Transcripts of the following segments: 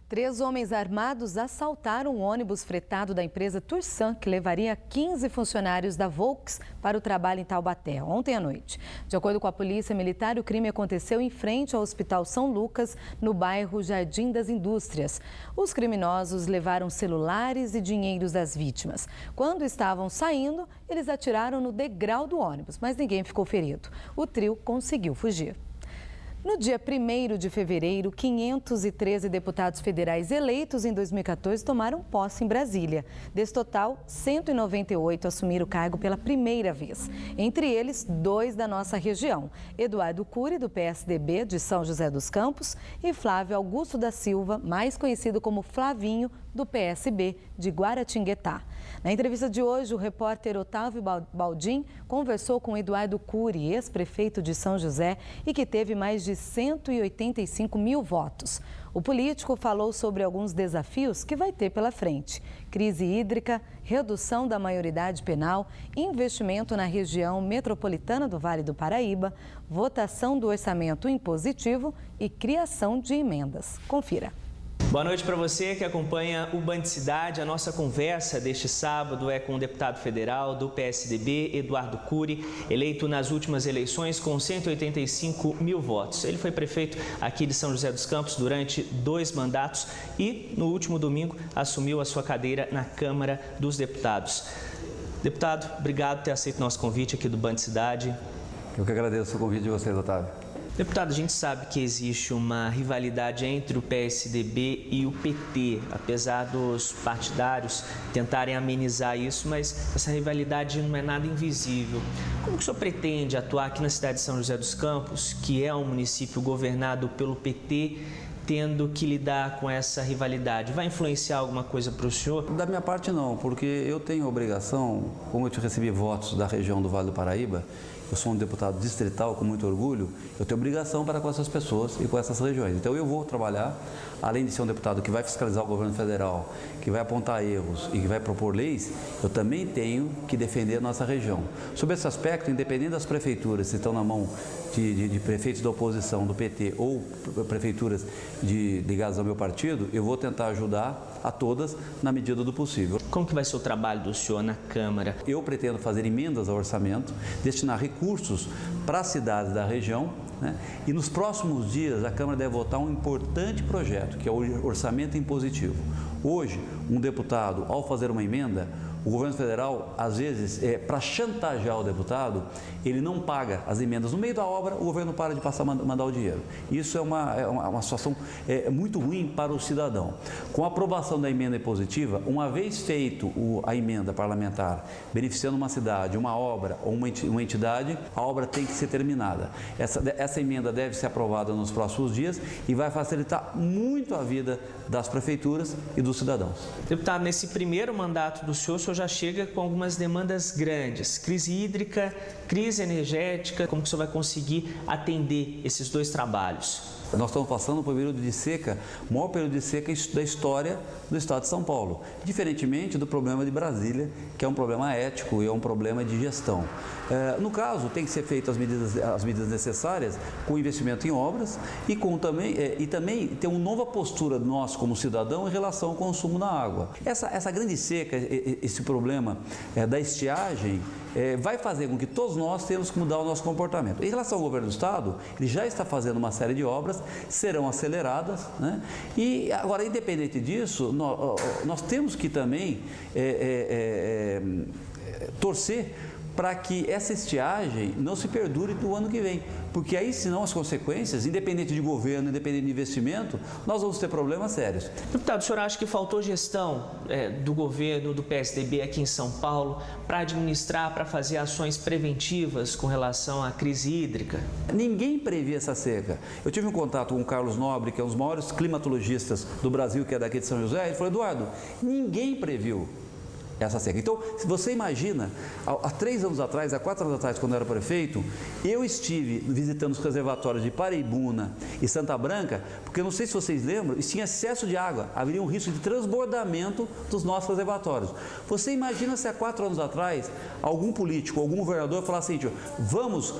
3 homens armados assaltaram um ônibus fretado da empresa Tursan, que levaria 15 funcionários da Volks para o trabalho em Taubaté, ontem à noite. De acordo com a Polícia Militar, o crime aconteceu em frente ao Hospital São Lucas, no bairro Jardim das Indústrias. Os criminosos levaram celulares e dinheiros das vítimas. Quando estavam saindo, eles atiraram no degrau do ônibus, mas ninguém ficou ferido. O trio conseguiu fugir. No dia 1º de fevereiro, 513 deputados federais eleitos em 2014 tomaram posse em Brasília. Desse total, 198 assumiram o cargo pela primeira vez. Entre eles, 2 da nossa região: Eduardo Cury, do PSDB de São José dos Campos, e Flávio Augusto da Silva, mais conhecido como Flavinho, do PSB de Guaratinguetá. Na entrevista de hoje, o repórter Otávio Baldim conversou com Eduardo Cury, ex-prefeito de São José e que teve mais de 185 mil votos. O político falou sobre alguns desafios que vai ter pela frente: crise hídrica, redução da maioridade penal, investimento na região metropolitana do Vale do Paraíba, votação do orçamento impositivo e criação de emendas. Confira. Boa noite para você que acompanha o Band Cidade. A nossa conversa deste sábado é com o deputado federal do PSDB, Eduardo Cury, eleito nas últimas eleições com 185 mil votos. Ele foi prefeito aqui de São José dos Campos durante 2 mandatos e, no último domingo, assumiu a sua cadeira na Câmara dos Deputados. Deputado, obrigado por ter aceito o nosso convite aqui do Band Cidade. Eu que agradeço o convite de vocês, Otávio. Deputado, a gente sabe que existe uma rivalidade entre o PSDB e o PT, apesar dos partidários tentarem amenizar isso, mas essa rivalidade não é nada invisível. Como que o senhor pretende atuar aqui na cidade de São José dos Campos, que é um município governado pelo PT, tendo que lidar com essa rivalidade? Vai influenciar alguma coisa para o senhor? Da minha parte não, porque eu tenho a obrigação, como eu recebi votos da região do Vale do Paraíba, eu sou um deputado distrital com muito orgulho, eu tenho obrigação para com essas pessoas e com essas regiões. Então eu vou trabalhar, além de ser um deputado que vai fiscalizar o governo federal, que vai apontar erros e que vai propor leis, eu também tenho que defender a nossa região. Sobre esse aspecto, independente das prefeituras, se estão na mão de prefeitos da oposição, do PT, ou prefeituras ligadas ao meu partido, eu vou tentar ajudar a todas na medida do possível. Como que vai ser o trabalho do senhor na Câmara? Eu pretendo fazer emendas ao orçamento, destinar recursos para as cidades da região, né? E nos próximos dias a Câmara deve votar um importante projeto, que é o orçamento impositivo. Hoje, um deputado, ao fazer uma emenda, o governo federal, às vezes, para chantagear o deputado, ele não paga as emendas. No meio da obra, o governo para de mandar o dinheiro. Isso é uma situação muito ruim para o cidadão. Com a aprovação da emenda impositiva, uma vez feito a emenda parlamentar, beneficiando uma cidade, uma obra ou uma entidade, a obra tem que ser terminada. Essa emenda deve ser aprovada nos próximos dias e vai facilitar muito a vida das prefeituras e dos cidadãos. Deputado, nesse primeiro mandato do senhor, o senhor já chega com algumas demandas grandes: crise hídrica, crise energética. Como que o senhor vai conseguir atender esses 2 trabalhos? Nós estamos passando por um período de seca, o maior período de seca da história do estado de São Paulo, diferentemente do problema de Brasília, que é um problema ético e é um problema de gestão. No caso, tem que ser feitas as medidas necessárias com investimento em obras e também ter uma nova postura nossa como cidadão em relação ao consumo da água. Essa grande seca, esse problema da estiagem, vai fazer com que todos nós temos que mudar o nosso comportamento. Em relação ao governo do estado, ele já está fazendo uma série de obras, serão aceleradas, né? E agora, independente disso, nós temos que também torcer para que essa estiagem não se perdure do ano que vem, porque aí, senão, as consequências, independente de governo, independente de investimento, nós vamos ter problemas sérios. Deputado, o senhor acha que faltou gestão do governo, do PSDB aqui em São Paulo, para administrar, para fazer ações preventivas com relação à crise hídrica? Ninguém previa essa seca. Eu tive um contato com o Carlos Nobre, que é um dos maiores climatologistas do Brasil, que é daqui de São José, e ele falou: Eduardo, ninguém previu essa seca. Então, se você imagina, há 3 anos atrás, há 4 anos atrás, quando eu era prefeito, eu estive visitando os reservatórios de Paraibuna e Santa Branca, porque eu não sei se vocês lembram, tinha excesso de água, haveria um risco de transbordamento dos nossos reservatórios. Você imagina se há 4 anos atrás, algum político, algum governador falasse assim, vamos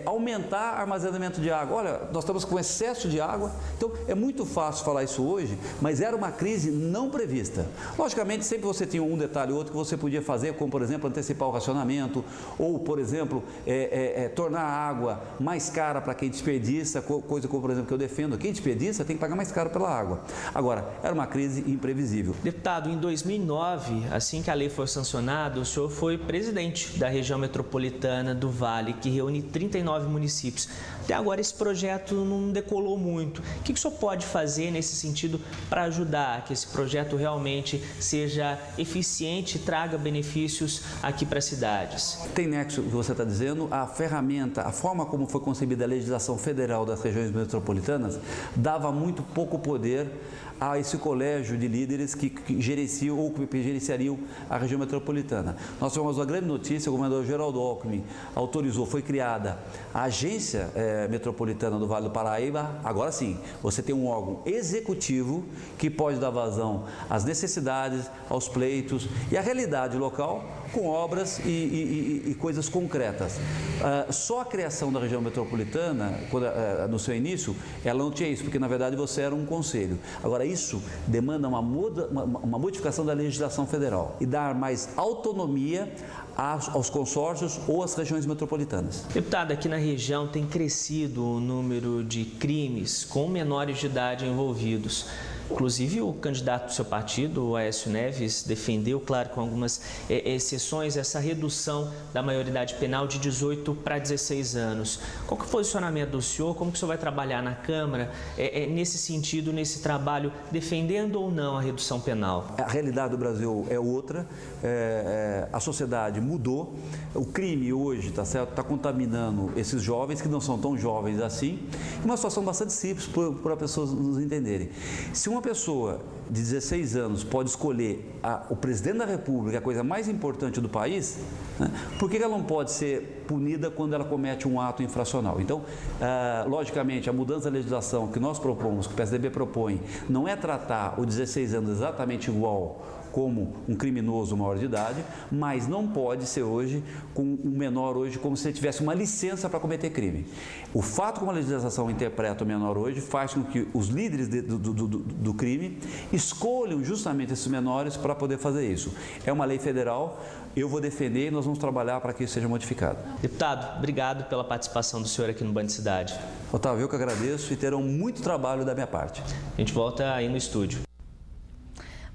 aumentar o armazenamento de água. Olha, nós estamos com excesso de água. Então, é muito fácil falar isso hoje, mas era uma crise não prevista. Logicamente, sempre você tinha um detalhe ou outro que você podia fazer, como, por exemplo, antecipar o racionamento, ou, por exemplo, tornar a água mais cara para quem desperdiça, coisa como, por exemplo, que eu defendo, quem desperdiça tem que pagar mais caro pela água. Agora, era uma crise imprevisível. Deputado, em 2009, assim que a lei foi sancionada, o senhor foi presidente da região metropolitana do Vale, que reúne 39 municípios. Até agora esse projeto não decolou muito. O que o senhor pode fazer nesse sentido para ajudar que esse projeto realmente seja eficiente e traga benefícios aqui para as cidades? Tem nexo o que você está dizendo, a ferramenta, a forma como foi concebida a legislação federal das regiões metropolitanas dava muito pouco poder a esse colégio de líderes que gerenciam ou que gerenciariam a região metropolitana. Nós tivemos uma grande notícia, o governador Geraldo Alckmin autorizou, foi criada a Agência Metropolitana do Vale do Paraíba. Agora sim, você tem um órgão executivo que pode dar vazão às necessidades, aos pleitos e à realidade local com obras e coisas concretas. Só a criação da região metropolitana, no seu início, ela não tinha isso, porque na verdade você era um conselho. Agora, isso demanda uma modificação da legislação federal e dar mais autonomia aos consórcios ou às regiões metropolitanas. Deputado, aqui na região tem crescido o número de crimes com menores de idade envolvidos. Inclusive, o candidato do seu partido, o Aécio Neves, defendeu, claro, com algumas exceções, essa redução da maioridade penal de 18 para 16 anos. Qual que é o posicionamento do senhor? Como que o senhor vai trabalhar na Câmara nesse sentido, nesse trabalho, defendendo ou não a redução penal? A realidade do Brasil é outra, a sociedade mudou, o crime hoje está contaminando esses jovens, que não são tão jovens assim, uma situação bastante simples para as pessoas nos entenderem. Se uma pessoa de 16 anos pode escolher o presidente da República, a coisa mais importante do país, né, por que ela não pode ser punida quando ela comete um ato infracional? Então, logicamente, a mudança da legislação que nós propomos, que o PSDB propõe, não é tratar o 16 anos exatamente igual como um criminoso maior de idade, mas não pode ser hoje com um menor hoje como se ele tivesse uma licença para cometer crime. O fato como a legislação interpreta o menor hoje faz com que os líderes do crime escolham justamente esses menores para poder fazer isso. É uma lei federal, eu vou defender e nós vamos trabalhar para que isso seja modificado. Deputado, obrigado pela participação do senhor aqui no Band Cidade. Otávio, eu que agradeço e terão muito trabalho da minha parte. A gente volta aí no estúdio.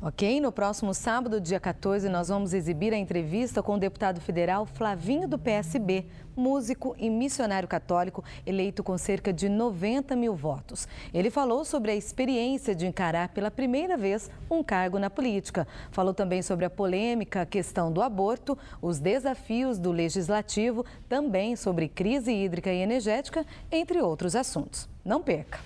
Ok, no próximo sábado, dia 14, nós vamos exibir a entrevista com o deputado federal Flavinho do PSB, músico e missionário católico, eleito com cerca de 90 mil votos. Ele falou sobre a experiência de encarar pela primeira vez um cargo na política. Falou também sobre a polêmica questão do aborto, os desafios do legislativo, também sobre crise hídrica e energética, entre outros assuntos. Não perca!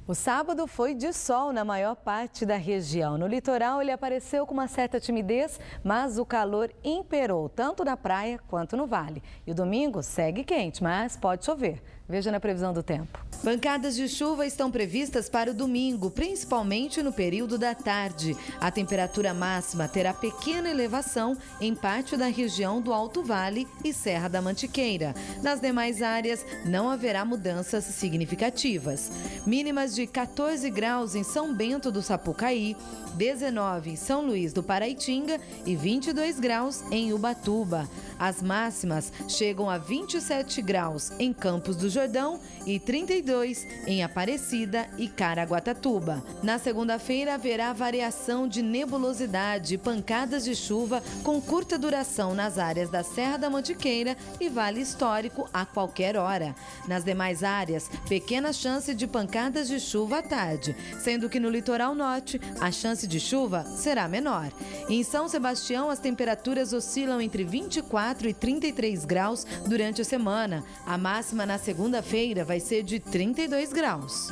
O sábado foi de sol na maior parte da região. No litoral, ele apareceu com uma certa timidez, mas o calor imperou tanto na praia quanto no vale. E o domingo segue quente, mas pode chover. Veja na previsão do tempo. Pancadas de chuva estão previstas para o domingo, principalmente no período da tarde. A temperatura máxima terá pequena elevação em parte da região do Alto Vale e Serra da Mantiqueira. Nas demais áreas, não haverá mudanças significativas. Mínimas de 14 graus em São Bento do Sapucaí, 19 em São Luís do Paraitinga e 22 graus em Ubatuba. As máximas chegam a 27 graus em Campos do Jordão e 32 em Aparecida e Caraguatatuba. Na segunda-feira haverá variação de nebulosidade e pancadas de chuva com curta duração nas áreas da Serra da Mantiqueira e Vale Histórico a qualquer hora. Nas demais áreas, pequena chance de pancadas de chuva à tarde, sendo que no litoral norte a chance de chuva será menor. Em São Sebastião, as temperaturas oscilam entre 24 e 33 graus durante a semana. A máxima na segunda-feira vai ser de 32 graus.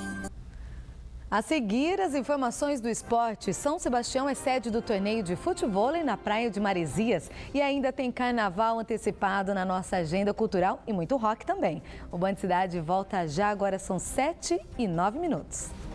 A seguir, as informações do esporte. São Sebastião é sede do torneio de futevôlei na praia de Maresias e ainda tem carnaval antecipado na nossa agenda cultural e muito rock também. O Band Cidade volta já, agora são 7h09.